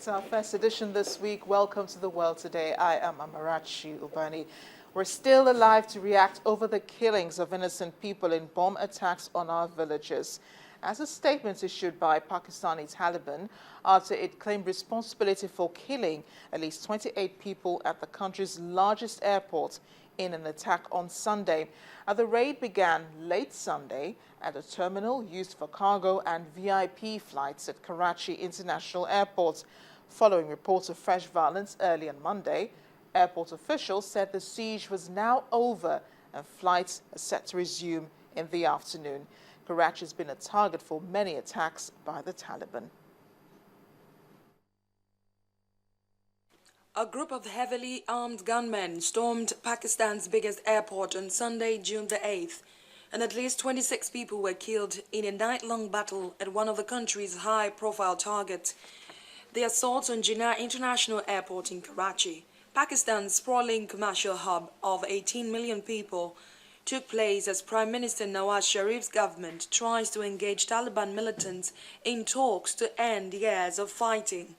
It's our first edition this week. Welcome to The World Today. I am Amarachi Ubani. We're still alive to react over the killings of innocent people in bomb attacks on our villages. As a statement issued by Pakistani Taliban after it claimed responsibility for killing at least 28 people at the country's largest airport in an attack on Sunday. The raid began late Sunday at a terminal used for cargo and VIP flights at Karachi International Airport. Following reports of fresh violence early on Monday, airport officials said the siege was now over and flights are set to resume in the afternoon. Karachi has been a target for many attacks by the Taliban. A group of heavily armed gunmen stormed Pakistan's biggest airport on Sunday, June the 8th, and at least 26 people were killed in a night-long battle at one of the country's high-profile targets. The assaults on Jinnah International Airport in Karachi, Pakistan's sprawling commercial hub of 18 million people, took place as Prime Minister Nawaz Sharif's government tries to engage Taliban militants in talks to end years of fighting.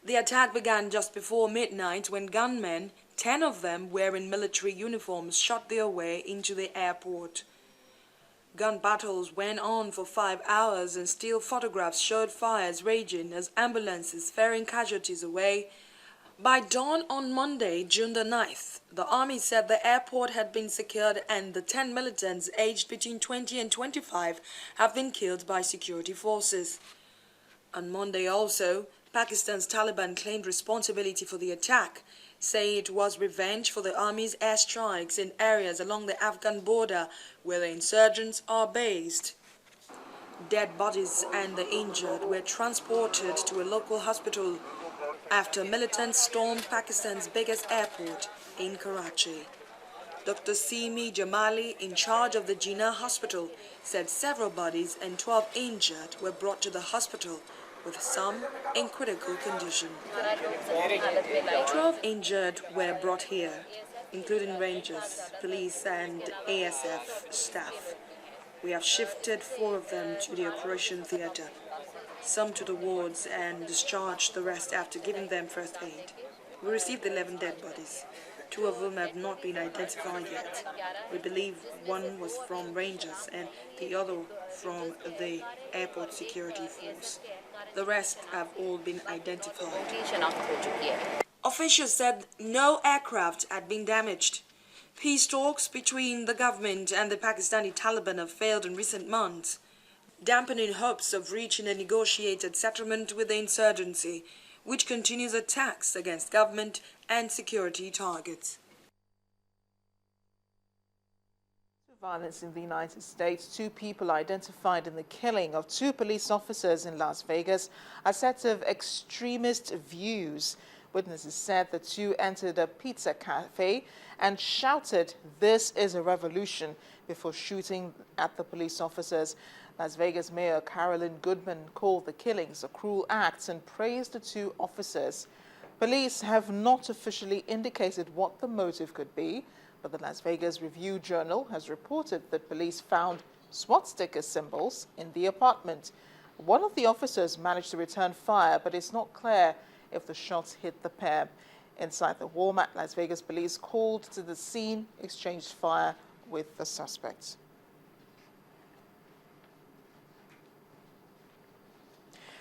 The attack began just before midnight when gunmen, 10 of them wearing military uniforms, shot their way into the airport. Gun battles went on for 5 hours and still photographs showed fires raging as ambulances ferrying casualties away. By dawn on Monday, June the 9th, the army said the airport had been secured and the 10 militants aged between 20 and 25 have been killed by security forces. On Monday also, Pakistan's Taliban claimed responsibility for the attack, saying it was revenge for the army's airstrikes in areas along the Afghan border where the insurgents are based. Dead bodies and the injured were transported to a local hospital after militants stormed Pakistan's biggest airport in Karachi. Dr. Simi Jamali, in charge of the Jinnah hospital, said several bodies and 12 injured were brought to the hospital, with some in critical condition. 12 injured were brought here, including rangers, police and ASF staff. We have shifted 4 of them to the operation theatre, some to the wards, and discharged the rest after giving them first aid. We received 11 dead bodies. 2 of them have not been identified yet. We believe one was from Rangers and the other from the airport security force. The rest have all been identified. Officials said no aircraft had been damaged. Peace talks between the government and the Pakistani Taliban have failed in recent months, dampening hopes of reaching a negotiated settlement with the insurgency, which continues attacks against government and security targets. Violence in the United States. 2 people identified in the killing of 2 police officers in Las Vegas. A set of extremist views. Witnesses said the 2 entered a pizza cafe and shouted, "This is a revolution," before shooting at the police officers. Las Vegas Mayor Carolyn Goodman called the killings a cruel act and praised the 2 officers. Police have not officially indicated what the motive could be, but the Las Vegas Review-Journal has reported that police found swastika symbols in the apartment. One of the officers managed to return fire, but it's not clear if the shots hit the pair. Inside the Walmart, Las Vegas police called to the scene, exchanged fire with the suspects.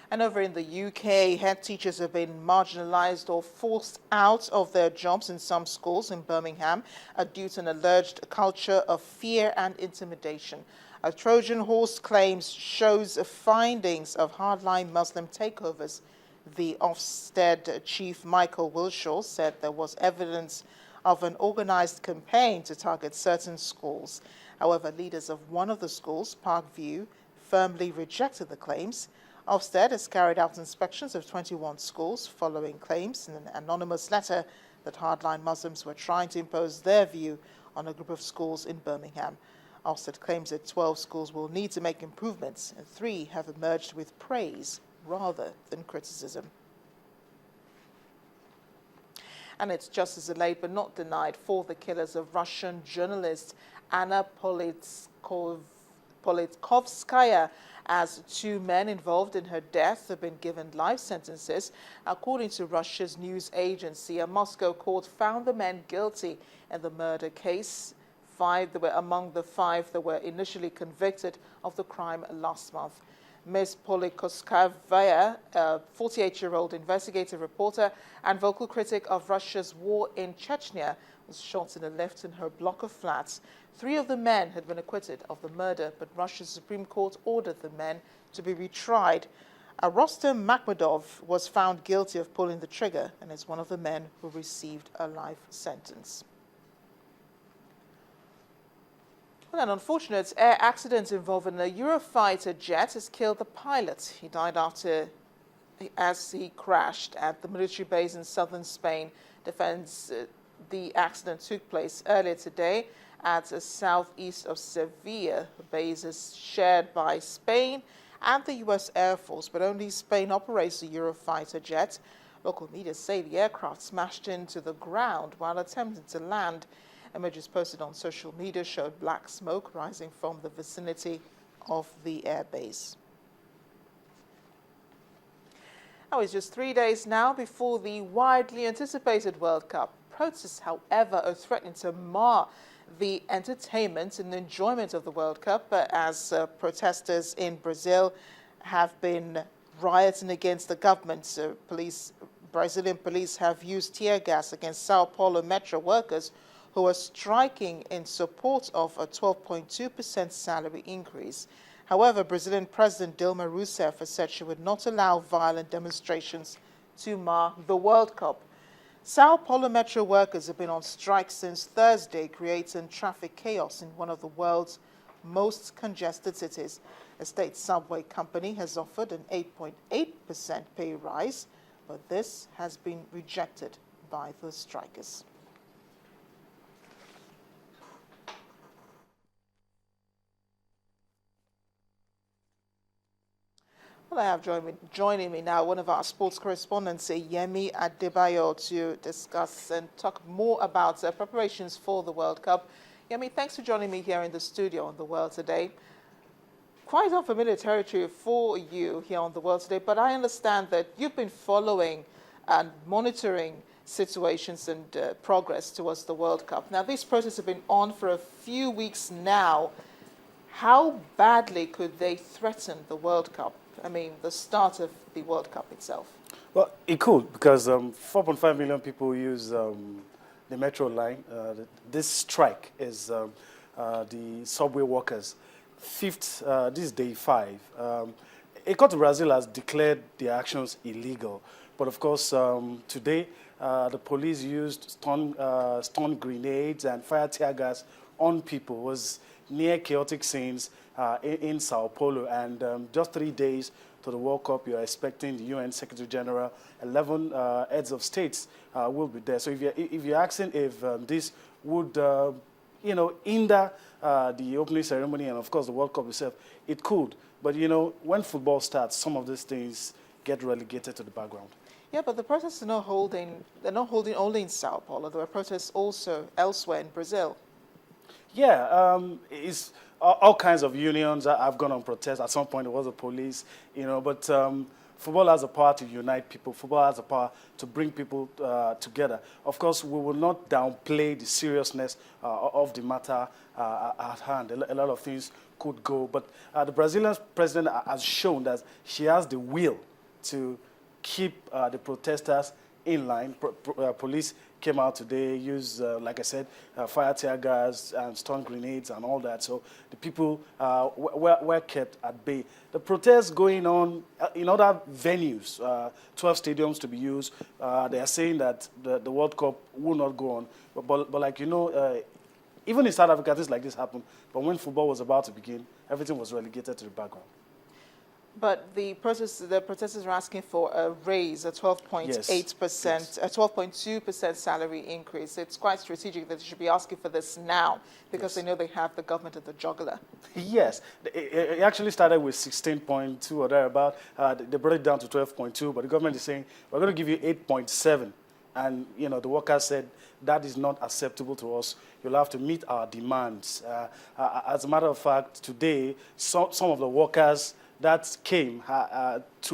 And over in the UK, head teachers have been marginalized or forced out of their jobs in some schools in Birmingham due to an alleged culture of fear and intimidation. A Trojan horse claims shows findings of hardline Muslim takeovers. The Ofsted chief, Michael Wilshaw, said there was evidence of an organized campaign to target certain schools. However, leaders of one of the schools, Parkview, firmly rejected the claims. Ofsted has carried out inspections of 21 schools following claims in an anonymous letter that hardline Muslims were trying to impose their view on a group of schools in Birmingham. Ofsted claims that 12 schools will need to make improvements and 3 have emerged with praise rather than criticism. And it's justice delayed but not denied for the killers of Russian journalist Anna Politkovskaya, as 2 men involved in her death have been given life sentences. According to Russia's news agency, a Moscow court found the men guilty in the murder case. 5 that were among the 5 that were initially convicted of the crime last month. Ms. Politkovskaya, a 48-year-old investigative reporter and vocal critic of Russia's war in Chechnya, was shot in the left in her block of flats. 3 of the men had been acquitted of the murder, but Russia's Supreme Court ordered the men to be retried. Rostem Makhmudov was found guilty of pulling the trigger and is one of the men who received a life sentence. Well, an unfortunate air accident involving a Eurofighter jet has killed the pilot. He died as he crashed at the military base in southern Spain. The accident took place earlier today at the southeast of Sevilla. The base is shared by Spain and the U.S. Air Force, but only Spain operates the Eurofighter jet. Local media say the aircraft smashed into the ground while attempting to land. Images posted on social media showed black smoke rising from the vicinity of the airbase. Now, it's just 3 days now before the widely anticipated World Cup. Protests, however, are threatening to mar the entertainment and enjoyment of the World Cup, as protesters in Brazil have been rioting against the government. Brazilian police have used tear gas against Sao Paulo metro workers who are striking in support of a 12.2% salary increase. However, Brazilian President Dilma Rousseff has said she would not allow violent demonstrations to mar the World Cup. Sao Paulo metro workers have been on strike since Thursday, creating traffic chaos in one of the world's most congested cities. A state subway company has offered an 8.8% pay rise, but this has been rejected by the strikers. Well, I have joining me now one of our sports correspondents, Yami Adebayor, to discuss and talk more about preparations for the World Cup. Yami, thanks for joining me here in the studio on The World Today. Quite unfamiliar territory for you here on The World Today, but I understand that you've been following and monitoring situations and progress towards the World Cup. Now, these protests have been on for a few weeks now. How badly could they threaten the World Cup? I mean, the start of the World Cup itself. Well, it could, because 4.5 million people use the metro line. This strike is the subway workers. This is day 5. A court of Brazil has declared the actions illegal. But of course, today, the police used stun grenades and fire tear gas on people. It was near chaotic scenes in Sao Paulo. And just 3 days to the World Cup, you're expecting the UN Secretary General, 11 heads of states will be there. So if you're asking if this would, hinder the opening ceremony and, of course, the World Cup itself, it could. But, when football starts, some of these things get relegated to the background. Yeah, but the protests are not holding only in Sao Paulo. There were protests also elsewhere in Brazil. Yeah, it's all kinds of unions have gone on protest. At some point, it was the police, but football has the power to unite people. Football has the power to bring people together. Of course, we will not downplay the seriousness of the matter at hand. A lot of things could go, but the Brazilian president has shown that she has the will to keep the protesters in line. Police came out today, used, like I said, fire tear gas and stun grenades and all that. So the people were kept at bay. The protests going on in other venues, 12 stadiums to be used. They are saying that the World Cup will not go on. But like even in South Africa, things like this happen. But when football was about to begin, everything was relegated to the background. But the protesters are asking for a raise, a 12.8%, a 12.2% salary increase. It's quite strategic that they should be asking for this now because they know they have the government at the jugular. Yes, it actually started with 16.2 or thereabout. They brought it down to 12.2, but the government is saying, we're going to give you 8.7. And, the workers said that is not acceptable to us. You'll have to meet our demands. As a matter of fact, today, some of the workers that came to